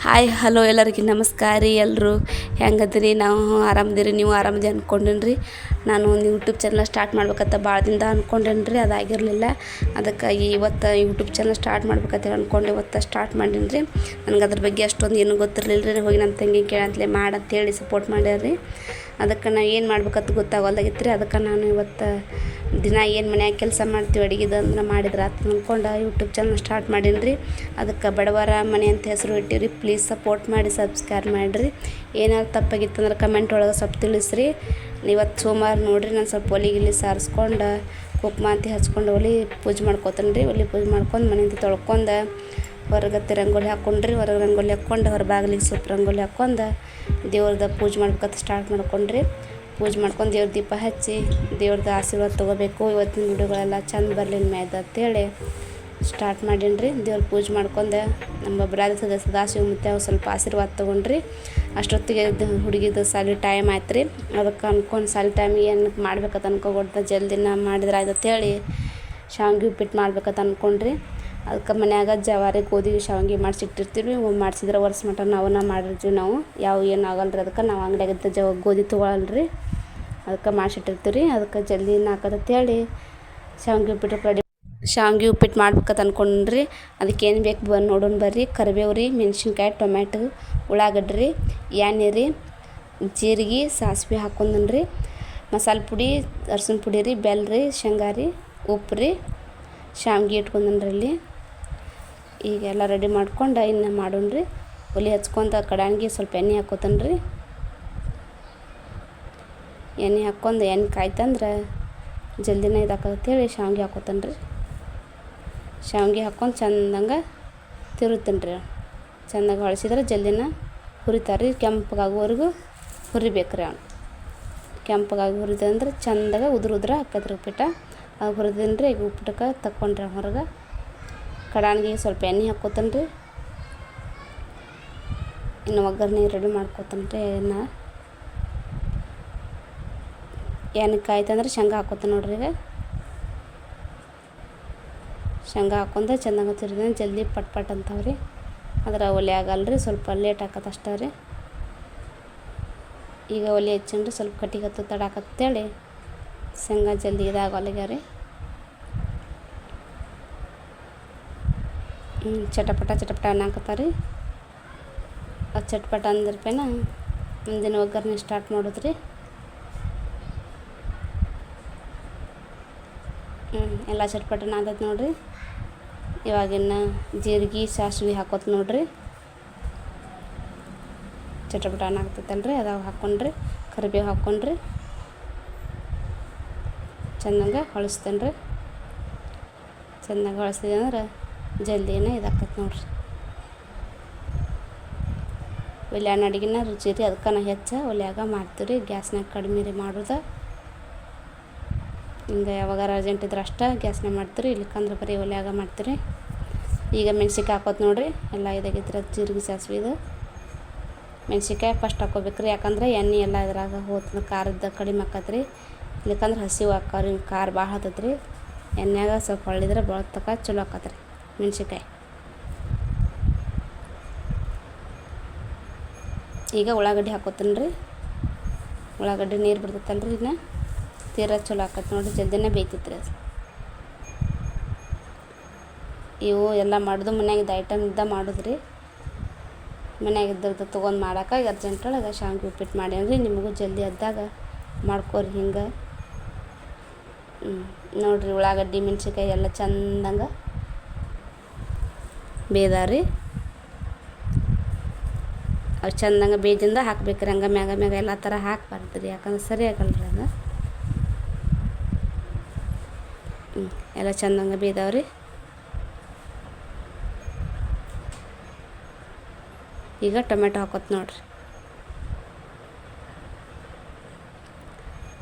Hi hello ಎಲ್ಲರಿಗೆ ನಮಸ್ಕಾರ ರೀ. ಎಲ್ಲರೂ ಹೆಂಗದಿರಿ? ನಾವು ಆರಾಮದಿರಿ, ನೀವು ಆರಾಮದಿ ಅಂದ್ಕೊಂಡೇನ್ರಿ. ನಾನು ಒಂದು ಯೂಟ್ಯೂಬ್ ಚಾನಲ್ ಸ್ಟಾರ್ಟ್ ಮಾಡ್ಬೇಕಂತ ಭಾಳ ದಿನದ ಅಂದ್ಕೊಂಡೇನ್ರಿ, ಅದಾಗಿರಲಿಲ್ಲ. ಅದಕ್ಕಾಗಿ ಇವತ್ತು ಯೂಟ್ಯೂಬ್ ಚಾನಲ್ ಸ್ಟಾರ್ಟ್ ಮಾಡ್ಬೇಕಂತ ಅಂದ್ಕೊಂಡು ಇವತ್ತು ಸ್ಟಾರ್ಟ್ ಮಾಡೀನಿ. ನನಗೆ ಅದ್ರ ಬಗ್ಗೆ ಅಷ್ಟೊಂದು ಏನೂ ಗೊತ್ತಿರಲಿಲ್ಲ ರೀ. ಹೋಗಿ ನಮ್ಮ ತಂಗಿ ಕೇಳಂತಲೇ ಮಾಡಂತೇಳಿ ಸಪೋರ್ಟ್ ಮಾಡ್ಯಾರ್ರಿ. ಅದಕ್ಕೆ ನಾವು ಏನು ಮಾಡ್ಬೇಕಂತ ಗೊತ್ತಾಗಲ್ದಾಗಿತ್ತು ರೀ. ಅದಕ್ಕೆ ನಾನು ಇವತ್ತು ದಿನ ಏನು ಮನ್ಯಾಗ ಕೆಲಸ ಮಾಡ್ತೀವಿ ಅಡುಗೆದು ಅಂದ್ರೆ ಮಾಡಿದ್ರೆ ಆತು ಅಂದ್ಕೊಂಡು ಯೂಟ್ಯೂಬ್ ಚಾನಲ್ ಸ್ಟಾರ್ಟ್ ಮಾಡೀನಿ ರೀ. ಅದಕ್ಕೆ ಬಡವರ ಮನೆ ಅಂತ ಹೆಸರು ಇಟ್ಟಿರಿ. ಪ್ಲೀಸ್ ಸಪೋರ್ಟ್ ಮಾಡಿ, ಸಬ್ಸ್ಕ್ರೈಬ್ ಮಾಡಿರಿ. ಏನಾದ್ರು ತಪ್ಪಾಗಿತ್ತಂದ್ರೆ ಕಮೆಂಟ್ ಒಳಗೆ ಸ್ವಲ್ಪ ತಿಳಿಸ್ರಿ. ಇವತ್ತು ಸೋಮವಾರ ನೋಡಿರಿ, ನಾನು ಸ್ವಲ್ಪ ಒಲೆ ಸಾರಿಸ್ಕೊಂಡು ಕುಕ್ಮ ಅಂತ ಹಚ್ಕೊಂಡು ಒಲೆ ಪೂಜೆ ಮಾಡ್ಕೊತೀನಿ ರೀ. ಒಲೆ ಪೂಜೆ ಮಾಡ್ಕೊಂಡು ಮನೆಯಿಂದ ತೊಳ್ಕೊಂಡು ಹೊರಗತ್ತೆ ರಂಗೋಲಿ ಹಾಕ್ಕೊಂಡ್ರಿ. ಹೊರಗೆ ರಂಗೋಲಿ ಹಾಕ್ಕೊಂಡು ಹೊರ ಬಾಗಿಲಿಗೆ ಸ್ವಲ್ಪ ರಂಗೋಲಿ ಹಾಕ್ಕೊಂಡು ದೇವ್ರದ್ದು ಪೂಜೆ ಮಾಡ್ಬೇಕಂತ ಸ್ಟಾರ್ಟ್ ಮಾಡ್ಕೊಂಡ್ರಿ. ಪೂಜೆ ಮಾಡ್ಕೊಂಡು ದೇವ್ರ ದೀಪ ಹಚ್ಚಿ ದೇವ್ರದ್ದು ಆಶೀರ್ವಾದ ತೊಗೋಬೇಕು. ಇವತ್ತಿನ ವಿಡಿಯೋಗಳೆಲ್ಲ ಚೆಂದ ಬರಲಿ ಮ್ಯಾದ ಅಂತೇಳಿ ಸ್ಟಾರ್ಟ್ ಮಾಡೀನಿ ರೀ. ದೇವ್ರ ಪೂಜೆ ಮಾಡ್ಕೊಂಡು ನಮ್ಮ ಬ್ರಾದ ಸದಾಶಿವ ಮತ್ತು ಅವ್ರು ಸ್ವಲ್ಪ ಆಶೀರ್ವಾದ ತೊಗೊಂಡ್ರಿ. ಅಷ್ಟೊತ್ತಿಗೆ ಹುಡುಗಿದು ಸಾಲಿ ಟೈಮ್ ಆಯ್ತು ರೀ. ಅದಕ್ಕೆ ಅಂದ್ಕೊಂಡು ಸಾಲಿ ಟೈಮಿಗೆ ಏನು ಮಾಡ್ಬೇಕಂತ ಅನ್ಕೊಗೊಡ್ದ ಜಲ್ದಿನ ಮಾಡಿದ್ರೆ ಆಯ್ತು ಅಂತೇಳಿ ಶಾವ್ಗೆ ಉಪ್ಪಿಟ್ಟು ಮಾಡ್ಬೇಕಂತ ಅಂದ್ಕೊಂಡ್ರಿ. ಅದಕ್ಕೆ ಮನ್ಯಾಗ ಜವಾರಿ ಗೋಧಿ ಶಾವ್ಗೆ ಮಾಡಿಸಿಟ್ಟಿರ್ತೀವಿ. ಮಾಡಿಸಿದ್ರೆ ವರ್ಷ ಮಟ್ಟ ನಾವನ್ನ ಮಾಡಿರ್ತೀವಿ. ನಾವು ಏನು ಆಗಲ್ರಿ. ಅದಕ್ಕೆ ನಾವು ಅಂಗಡಿಯಾಗಿದ್ದ ಗೋಧಿ ತೊಗೊಳಲ್ರಿ. ಅದಕ್ಕೆ ಮಾಡಿಸಿಟ್ಟಿರ್ತೀವಿ ರೀ. ಅದಕ್ಕೆ ಜಲ್ದಿ ಹಾಕೋದಂತೇಳಿ ಶಾವ್ಗೆ ಉಪ್ಪಿಟ್ಟು ಮಾಡ್ಬೇಕಂತ ಅಂದ್ಕೊಂಡ್ರಿ. ಅದಕ್ಕೇನು ಬೇಕು ನೋಡೋಣ ಬರ್ರಿ. ಕರಿಬೇವು ರೀ, ಮೆಣಸಿನ್ಕಾಯಿ, ಟೊಮ್ಯಾಟೊ, ಉಳ್ಳಾಗಡ್ಡಿ ರೀ, ಎಣ್ಣೆ ರೀ, ಜೀರಿಗೆ, ಸಾಸಿವೆ ಹಾಕ್ಕೊಂಡನ್ ರೀ. ಮಸಾಲೆ ಪುಡಿ, ಅರ್ಶಿನ ಪುಡಿ ರೀ, ಬೆಲ್ಲ ರೀ, ಶೇಂಗಾ ರೀ, ಉಪ್ಪು ರೀ, ಶಾವ್ಗೆ ಇಟ್ಕೊಂಡನ್ರಿ ಇಲ್ಲಿ. ಈಗ ಎಲ್ಲ ರೆಡಿ ಮಾಡ್ಕೊಂಡು ಇನ್ನು ಮಾಡೋಣ ರೀ. ಒಲೆ ಹಚ್ಕೊಂಡು ಕಡಾಣಿಗೆ ಸ್ವಲ್ಪ ಎಣ್ಣೆ ಹಾಕ್ಕೋತಾನೆ ರೀ. ಎಣ್ಣೆ ಹಾಕ್ಕೊಂಡು ಎಣ್ಣೆ ಕಾಯ್ತಂದ್ರೆ ಜಲ್ದಿನ ಇದಾಕತ್ತೇಳಿ ಶಾವ್ಗೆ ಹಾಕ್ಕೋತಾನೆ ರೀ. ಶಾವ್ಗೆ ಹಾಕ್ಕೊಂಡು ಚೆಂದಂಗೆ ತಿರುತ್ತೇನೆ ರೀ. ಚೆಂದಾಗಿ ಹೊಳಿಸಿದ್ರೆ ಜಲ್ದಿನ ಹುರಿತಾರೆ ರೀ. ಕೆಂಪಗಾಗುವವರೆಗೂ ಹುರಿಬೇಕು ರೀ. ಅವ್ನು ಕೆಂಪಗಾಗಿ ಹುರಿದಂದ್ರೆ ಚೆಂದಾಗ ಉದ್ರ ಹಾಕತ್ರಿ ಉಪ್ಪಿಟ್ಟು. ಅದು ಹುರಿದೇನು ರೀ. ಈಗ ಉಪ್ಪಿಟ್ಟಕ್ಕೆ ತಕ್ಕೊಂಡ್ರಿ ಹೊರಗೆ ಕಡಾಣಿಗೆ ಸ್ವಲ್ಪ ಎಣ್ಣೆ ಹಾಕ್ಕೋತಾನೆ ರೀ. ಇನ್ನು ಒಗ್ಗರಣೆ ರೆಡಿ ಮಾಡ್ಕೋತಾನೆ ರೀ. ಎಣ್ಣೆ ಕಾಯ್ತಂದ್ರೆ ಶೇಂಗಾ ಹಾಕ್ಕೋತಾನೆ ನೋಡ್ರಿ. ಈಗ ಶೇಂಗಾ ಹಾಕ್ಕೊಂಡು ಚೆಂದಾಗ ತಿರ್ದ ಜಲ್ದಿ ಪಟ್ ಅಂತವ್ರಿ. ಅದ್ರ ಒಲೆ ಆಗಲ್ರಿ, ಸ್ವಲ್ಪ ಲೇಟ್ ಹಾಕತ್ತೆ ಅಷ್ಟೇ ರೀ. ಈಗ ಒಲೆ ಹಚ್ಚಂಡ್ರಿ ಸ್ವಲ್ಪ ಕಟ್ಟಿಗೆ ಹತ್ತು ತಡಾಕತ್ತೇಳಿ ಶೇಂಗಾ ಜಲ್ದಿ ಇದಾಗಲ್ಲಾಗ್ಯಾವ ರೀ. ಚಟಪಟ ಅನ್ನಕತ್ತಾರೆ ರೀ. ಅದು ಚಟ್ಪಟ ಅಂದ್ರಪೇನ ಮುಂದಿನ ಒಗ್ಗರಣೆ ಸ್ಟಾರ್ಟ್ ಮಾಡೋದ್ರಿ. ಎಲ್ಲ ಚಟ್ಪಟನ ಆದೈತೆ ನೋಡ್ರಿ. ಇವಾಗಿನ್ನ ಜೀರಿಗೆ ಸಾಸಿವೆ ಹಾಕೋತ ನೋಡ್ರಿ. ಚಟಪಟ ಆಗ್ತೈತಲ್ರಿ, ಅದಾವ ಹಾಕ್ಕೊಂಡ್ರಿ. ಕರಿಬೇವು ಹಾಕ್ಕೊಂಡ್ರಿ. ಚೆಂದಂಗೆ ಹೊಳಿಸ್ತೇನೆ ರೀ. ಚೆಂದಾಗಿ ಹೊಳಿಸಿದೆ ಅಂದ್ರೆ ಜಲ್ದಿನ ಇದಾಕತ್ತೆ ನೋಡ್ರಿ. ಒಲ್ಯಾನ ಅಡುಗೆನ ರುಚಿ ರೀ. ಅದಕ್ಕೆ ನಾ ಒಲ್ಯಾಗ ಮಾಡ್ತೀವಿ ರೀ. ಗ್ಯಾಸ್ನಾಗ ಕಡಿಮೆ ರೀ ಮಾಡೋದು. ಹಿಂಗೆ ಯಾವಾಗಾರ ಅರ್ಜೆಂಟ್ ಇದ್ರೆ ಅಷ್ಟೇ ಗ್ಯಾಸ್ನಾಗ ಮಾಡ್ತೀರಿ. ಇಲ್ಲಕ್ಕಂದ್ರೆ ಬರೀ ಒಲ್ಯಾಗ ಮಾಡ್ತೀರಿ. ಈಗ ಮೆಣ್ಸಿನ್ಕಾಯಿ ಹಾಕೋತ ನೋಡ್ರಿ. ಎಲ್ಲ ಇದಾಗಿದ್ರೆ ಜೀರಿಗೆ ಸಾಸಿವೆ ಇದು ಮೆಣ್ಸಿನ್ಕಾಯಿ ಫಸ್ಟ್ ಹಾಕ್ಕೋಬೇಕ್ರಿ. ಯಾಕಂದ್ರೆ ಎಣ್ಣೆ ಎಲ್ಲ ಇದ್ರಾಗ ಹೋತಂದ್ರೆ ಖಾರದ ಕಡಿಮೆ ಆಕತ್ರಿ. ಇಲ್ಲಕ್ಕಂದ್ರೆ ಹಸಿವು ಹಾಕೋರಿ. ಖಾರ ಭಾಳ ಹತ್ತತ್ರಿ. ಎಣ್ಣೆಯಾಗ ಸ್ವಲ್ಪ ಹೊಳ್ಳಿದ್ರೆ ಬಳತಕ್ಕ ಚಲೋ ಆಕತ್ರಿ ಮೆಣ್ಸಿನ್ಕಾಯಿ. ಈಗ ಉಳ್ಳಾಗಡ್ಡಿ ಹಾಕೋತೀನಿ ರೀ. ಉಳ್ಳಾಗಡ್ಡಿ ನೀರು ಬಿಡ್ತೈತಲ್ರಿ. ಇನ್ನು ತೀರಾ ಚಲೋ ಆಕತ್ತೆ ನೋಡಿರಿ. ಜಲ್ದಿನೇ ಬೇಯ್ತೈತೆ ರೀ ಅದು. ಇವು ಎಲ್ಲ ಮಾಡೋದು ಮನ್ಯಾಗಿದ್ದ ಐಟಮ್ ಇದ್ದ ಮಾಡೋದ್ರಿ. ಮನ್ಯಾಗಿದ್ದದ್ದು ತೊಗೊಂಡು ಮಾಡೋಕೆ ಅರ್ಜೆಂಟ್ ಒಳಗೆ ಶಾವ್ಗೆ ಉಪ್ಪಿಟ್ಟು ಮಾಡೇನ್ರಿ. ನಿಮಗೂ ಜಲ್ದಿ ಎದ್ದಾಗ ಮಾಡ್ಕೊರಿ ಹಿಂಗೆ. ನೋಡಿರಿ ಉಳ್ಳಾಗಡ್ಡಿ ಮೆಣ್ಸಿನ್ಕಾಯಿ ಎಲ್ಲ ಚೆಂದಂಗೆ ಬೇಯ್ದಾವ್ರಿ. ಅವು ಚೆಂದಂಗೆ ಬೇಯ್ದಿಂದ ಹಾಕ್ಬೇಕ್ರಿ. ಹಂಗೆ ಮ್ಯಾಗ ಎಲ್ಲ ಥರ ಹಾಕ್ಬಾರ್ದು ರೀ. ಯಾಕಂದ್ರೆ ಸರಿ ಆಗಲ್ರಿ ಅದು. ಎಲ್ಲ ಚೆಂದಂಗೆ ಬೇಯ್ದಾವ್ರಿ. ಈಗ ಟೊಮೆಟೊ ಹಾಕೋತ ನೋಡ್ರಿ.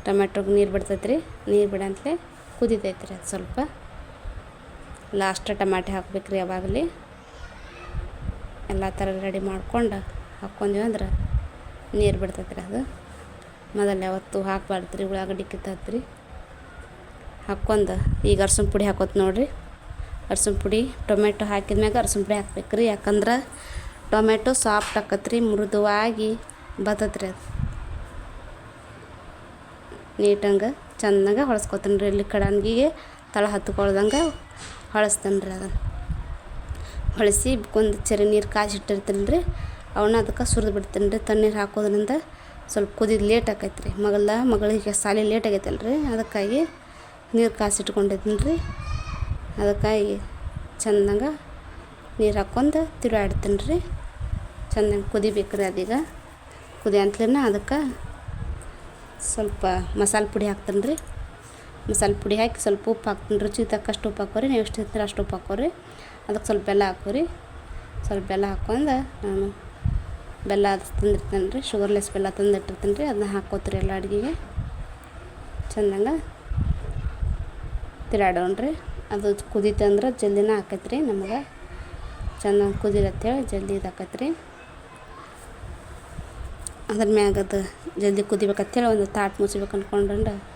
ಟೊಮೆಟೊಗೆ ನೀರು ಬಿಡ್ತೈತೆ ರೀ. ನೀರು ಬಿಡಂತಲೇ ಕುದಿತೈತೆ ರೀ ಅದು ಸ್ವಲ್ಪ. ಲಾಸ್ಟ್ ಟೊಮೆಟೊ ಹಾಕ್ಬೇಕ್ರಿ. ಯಾವಾಗಲೇ ಎಲ್ಲ ಥರ ರೆಡಿ ಮಾಡ್ಕೊಂಡು ಹಾಕ್ಕೊಂಡ್ವಿ ಅಂದ್ರೆ ನೀರು ಬಿಡ್ತೈತೆ ರೀ ಅದು. ಮೊದಲು ಯಾವತ್ತು ಹಾಕ್ಬಾರ್ದು ರೀ. ಉಳ್ಳಾಗಡ್ಡಿ ಕಿತ್ತತ್ರಿ ಹಾಕ್ಕೊಂಡು ಈಗ ಅರ್ಶಿನ ಪುಡಿ ಹಾಕೋತ ನೋಡ್ರಿ. ಅರ್ಶಿನ ಪುಡಿ ಟೊಮೆಟೊ ಹಾಕಿದ್ಮ್ಯಾಗ ಅರ್ಶಿನ ಪುಡಿ ಹಾಕ್ಬೇಕ್ರಿ. ಯಾಕಂದ್ರೆ ಟೊಮೆಟೊ ಸಾಫ್ಟ್ ಆಕತ್ರಿ, ಮೃದುವಾಗಿ ಬರ್ತತ್ರಿ. ಅದು ನೀಟಂಗೆ ಚೆನ್ನಾಗ ಹೊಳಸ್ಕೊತೀನಿ ರೀ. ಇಲ್ಲಿ ಕಡಾನ್ಗಿಗೆ ತಳ ಹತ್ಕೊಳ್ದಂಗೆ ಹೊಳಸ್ತೀನಿ ರೀ. ಅದನ್ನು ಹೊಳಿಸಿ ಒಂದು ಚರಿ ನೀರು ಕಾಯಿಸಿಟ್ಟಿರ್ತೀನಿ ರೀ. ಅವನ್ನ ಅದಕ್ಕೆ ಸುರಿದು ಬಿಡ್ತೀನಿ ರೀ. ತಣ್ಣೀರು ಹಾಕೋದ್ರಿಂದ ಸ್ವಲ್ಪ ಕುದಿದು ಲೇಟ್ ಆಕೈತೆ ರೀ. ಮಗಳಿಗೆ ಸಾಲಿ ಲೇಟ್ ಆಗೈತಲ್ಲ ರೀ, ಅದಕ್ಕಾಗಿ ನೀರು ಕಾಯಿಸಿಟ್ಕೊಂಡಿದ್ದೀನಿ ರೀ. ಅದಕ್ಕಾಗಿ ಚೆಂದಂಗೆ ನೀರು ಹಾಕ್ಕೊಂಡು ತಿರುಗಾಡ್ತೀನಿ ರೀ. ಚೆನ್ನಾಗಿ ಕುದಿಬೇಕು ರೀ. ಅದೀಗ ಕುದಿ ಅಂತಲೇ ಅದಕ್ಕೆ ಸ್ವಲ್ಪ ಮಸಾಲೆ ಪುಡಿ ಹಾಕ್ತೀನಿ ರೀ. ಮಸಾಲೆ ಪುಡಿ ಹಾಕಿ ಸ್ವಲ್ಪ ಉಪ್ಪು ಹಾಕ್ತೀನಿ. ರುಚಿಗೆ ತಕ್ಕಷ್ಟು ಉಪ್ಪು ಹಾಕೋರಿ. ನೀವು ಎಷ್ಟು ತಿಂತೀರ ಅಷ್ಟು ಉಪ್ಪು ಹಾಕೋರಿ. ಅದಕ್ಕೆ ಸ್ವಲ್ಪ ಬೆಲ್ಲ ಹಾಕೋರಿ. ಸ್ವಲ್ಪ ಬೆಲ್ಲ ಹಾಕ್ಕೊಂಡು ನಾನು ಬೆಲ್ಲ ತಂದಿರ್ತೀನಿ ರೀ, ಶುಗರ್ಲೆಸ್ ಬೆಲ್ಲ ತಂದಿಟ್ಟಿರ್ತೀನಿ ರೀ. ಅದನ್ನ ಹಾಕೋತೀರಿ ಎಲ್ಲ ಅಡುಗೆಗೆ. ಚೆಂದಂಗೆ ತಿರುಗಾಡೋಣ್ರಿ. ಅದು ಕುದೀತು ಅಂದ್ರೆ ಜಲ್ದಿನ ಹಾಕೈತ್ರಿ. ನಮಗೆ ಚೆನ್ನಾಗಿ ಕುದಿರತ್ತೇಳಿ ಜಲ್ದಿ ಇದು ಹಾಕೈತ್ರಿ. ಅದ್ರ ಮ್ಯಾಗ ಅದು ಜಲ್ದಿ ಕುದಿಬೇಕಂತೇಳಿ ಒಂದು ತಾಟು ಮುಚ್ಚಬೇಕು ಅಂದ್ಕೊಂಡು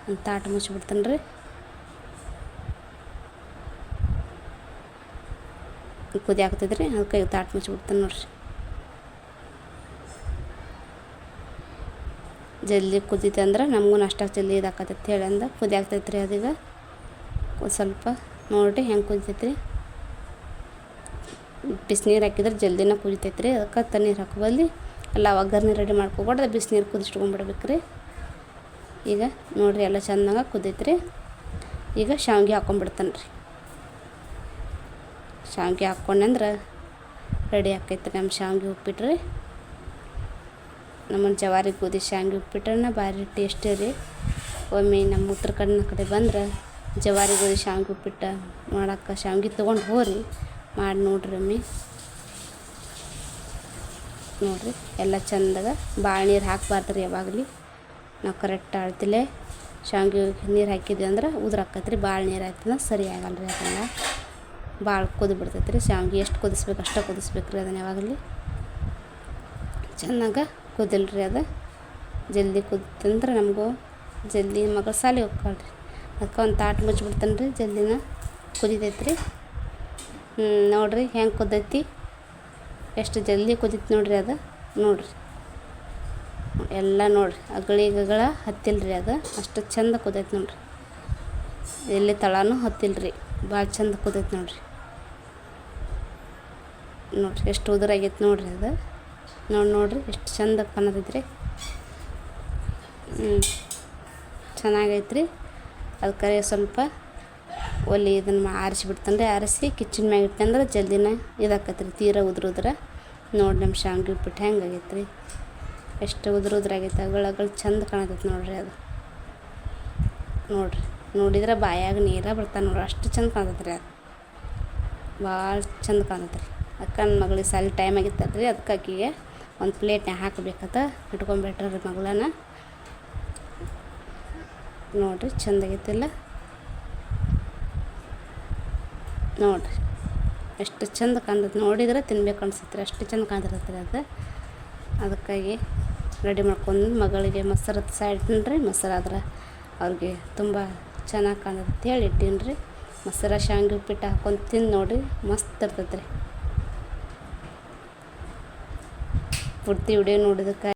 ಒಂದು ತಾಟು ಮುಚ್ಚಿಬಿಡ್ತೀನಿ ರೀ. ಕುದಿ ಆಗ್ತೈತ್ರಿ, ಅದಕ್ಕೆ ತಾಟು ಮುಚ್ಚಿಬಿಡ್ತೀನಿ ನೋಡ್ರಿ. ಜಲ್ದಿ ಕುದೀತೆ ಅಂದ್ರೆ ನಮಗೂ ನಾಷ್ಟ ಜಲ್ದಿ ಇದು ಹಾಕತೈತಿ ಹೇಳಿ ಅಂದ ಕುದಿ ಆಗ್ತೈತ್ರಿ. ಅದೀಗ ಸ್ವಲ್ಪ ನೋಡಿರಿ ಹೆಂಗೆ ಕುದಿತೈತ್ರಿ. ಬಿಸಿನೀರು ಹಾಕಿದ್ರೆ ಜಲ್ದಿನ ಕುದಿತೈತ್ರಿ. ಅದಕ್ಕೆ ತಣ್ಣೀರು ಹಾಕೋಬಲ್ಲಿ ಎಲ್ಲ ಒಗ್ಗರಣೆ ರೆಡಿ ಮಾಡ್ಕೊಬಾರ್ದು, ಬಿಸಿನೀರು ಕುದಿಸ್ಕೊಂಡ್ಬಿಡ್ಬೇಕು ರೀ. ಈಗ ನೋಡಿರಿ ಎಲ್ಲ ಚೆನ್ನಾಗಿ ಕುದೈತ್ರಿ. ಈಗ ಶಾವ್ಗೆ ಹಾಕ್ಕೊಂಡ್ಬಿಡ್ತಾನೆ ರೀ. ಶಾವ್ಗೆ ಹಾಕ್ಕೊಂಡ್ರೆ ರೆಡಿ ಆಕೈತ್ರಿ ನಮ್ಮ ಶಾವ್ಗೆ ಉಪ್ಪಿಟ್ಟು ರೀ. ನಮ್ಮ ಜವಾರಿ ಗೋಧಿ ಶಾವ್ಗೆ ಉಪ್ಪಿಟ್ರೆ ಭಾರಿ ಟೇಸ್ಟಿ ರೀ. ಒಮ್ಮೆ ನಮ್ಮ ಉತ್ತರ ಕಡೆ ಬಂದ್ರೆ ಜವಾರಿ ಗೋಧಿ ಶಾವ್ಗೆ ಉಪ್ಪಿಟ್ಟು ಮಾಡೋಕೆ ಶಾವ್ಗೆ ತೊಗೊಂಡು ಹೋರಿ ಮಾಡಿ ನೋಡ್ರಿ ಒಮ್ಮೆ. ನೋಡಿರಿ ಎಲ್ಲ ಚಂದಾಗ ಭಾಳ ನೀರು ಹಾಕಬಾರ್ದು ರೀ. ಯಾವಾಗಲಿ ನಾವು ಕರೆಕ್ಟ್ ಅಳ್ತಿಲೆ ಶಾವ್ಗೆ ನೀರು ಹಾಕಿದ್ವಿ ಅಂದ್ರೆ ಉದುರಾಕೈತೆ ರೀ. ಭಾಳ ನೀರು ಹಾಕ್ತಂದ್ರೆ ಸರಿ ಆಗಲ್ಲ ರೀ. ಅದೆಲ್ಲ ಭಾಳ ಕುದಿಬಿಡ್ತೈತೆ ರೀ. ಶಾವ್ಗೆ ಎಷ್ಟು ಕುದಿಸ್ಬೇಕು ಅಷ್ಟೇ ಕುದಿಸ್ಬೇಕು ರೀ. ಅದನ್ನು ಯಾವಾಗಲಿ ಚೆನ್ನಾಗ ಕುದಿಲ್ರಿ. ಅದು ಜಲ್ದಿ ಕುದಿತಂದ್ರೆ ನಮಗೂ ಜಲ್ದಿ ಮಗಳು ಸಾಲಿಗೆ ಹೋಗ್ಕೊಳ್ರಿ. ಅದಕ್ಕೆ ಒಂದು ತಾಟು ಮುಚ್ಚಿಬಿಡ್ತಾನೆ ರೀ. ಜಲ್ದಿನ ಕುದಿತೈತೆ ರೀ. ನೋಡಿರಿ ಹೆಂಗೆ ಕುದೈತಿ, ಎಷ್ಟು ಜಲ್ದಿ ಕುದೀತು ನೋಡಿರಿ. ಅದು ನೋಡಿರಿ ಎಲ್ಲ ನೋಡಿರಿ ಅಗಳ ಹತ್ತಿಲ್ರಿ. ಅದು ಅಷ್ಟು ಚಂದ ಕುದೈತೆ ನೋಡಿರಿ. ಎಲ್ಲಿ ತಳನೂ ಹತ್ತಿಲ್ರಿ. ಭಾಳ ಚಂದ ಕುದೈತೆ ನೋಡಿರಿ. ನೋಡಿರಿ ಎಷ್ಟು ಉದುರಾಗೈತೆ ನೋಡಿರಿ. ಅದು ನೋಡಿರಿ ಎಷ್ಟು ಚಂದ ಕಾಣತೈತ್ರಿ. ಚೆನ್ನಾಗೈತ್ರಿ. ಅದಕ್ಕೆ ಸ್ವಲ್ಪ ಒಲೆ ಇದನ್ನು ಆರಿಸಿಬಿಡ್ತಾನೆ ರೀ. ಆರಿಸಿ ಕಿಚನ್ ಮ್ಯಾಗ ಇಟ್ಕೊಂಡ್ರೆ ಜಲ್ದಿನ ಇದಾಕೈತ್ರಿ. ತೀರ ಉದ್ರ ನೋಡಿ ನಮ್ಮ ಶಾವ್ಗೆ ಉಪ್ಪಿಟ್ಟು ಹೆಂಗೆ ಆಗೈತೆ ರೀ. ಎಷ್ಟು ಉದ್ರಾಗೈತೆ. ಅಗಳು ಚಂದ ಕಾಣತೈತೆ ನೋಡಿರಿ. ಅದು ನೋಡಿರಿ ನೋಡಿದ್ರೆ ಬಾಯಾಗ ನೀರ ಬರ್ತಾನೆ ನೋಡ್ರಿ. ಅಷ್ಟು ಚಂದ ಕಾಣ್ತೈತೆ ರೀ. ಅದು ಭಾಳ ಚಂದ ಕಾಣತೈತೆ ರೀ. ಅಕ್ಕ ನನ್ನ ಮಗಳಿಗೆ ಸಾಲಿ ಟೈಮ್ ಆಗಿತ್ತಲ್ಲ ರೀ, ಅದಕ್ಕೆ ಆಕಿಗೆ ಒಂದು ಪ್ಲೇಟ್ನಾಗ ಹಾಕಬೇಕತ್ತ ಇಟ್ಕೊಂಡ್ಬಿಟ್ರಿ ಮಗಳನ್ನ. ನೋಡಿರಿ ಚಂದಾಗೈತಿಲ್ಲ. ನೋಡಿರಿ ಎಷ್ಟು ಚಂದ ಕಾಣ್ತೈತೆ. ನೋಡಿದ್ರೆ ತಿನ್ಬೇಕು ಅನ್ಸುತ್ತೆ ರೀ. ಅಷ್ಟು ಚಂದ ಕಾಣ್ತಿರತ್ತೆ ರೀ. ಅದು ಅದಕ್ಕಾಗಿ ರೆಡಿ ಮಾಡ್ಕೊಂಡು ಮಗಳಿಗೆ ಮೊಸರು ಸೈಡ್ತೀನಿ ರೀ. ಮೊಸರು ಆದ್ರೆ ಅವ್ರಿಗೆ ತುಂಬ ಚೆನ್ನಾಗಿ ಕಾಣ್ತೈತೆ ಹೇಳಿ ಇಟ್ಟೀನಿ ರೀ. ಮೊಸರು ಶಾವ್ಗೆ ಉಪ್ಪಿಟ್ಟು ಹಾಕ್ಕೊಂಡು ತಿಂದು ನೋಡಿರಿ ಮಸ್ತ್ ಇರ್ತೈತೆ ರೀ. ಪೂರ್ತಿ ವಿಡಿಯೋ ನೋಡಿದಕ್ಕೆ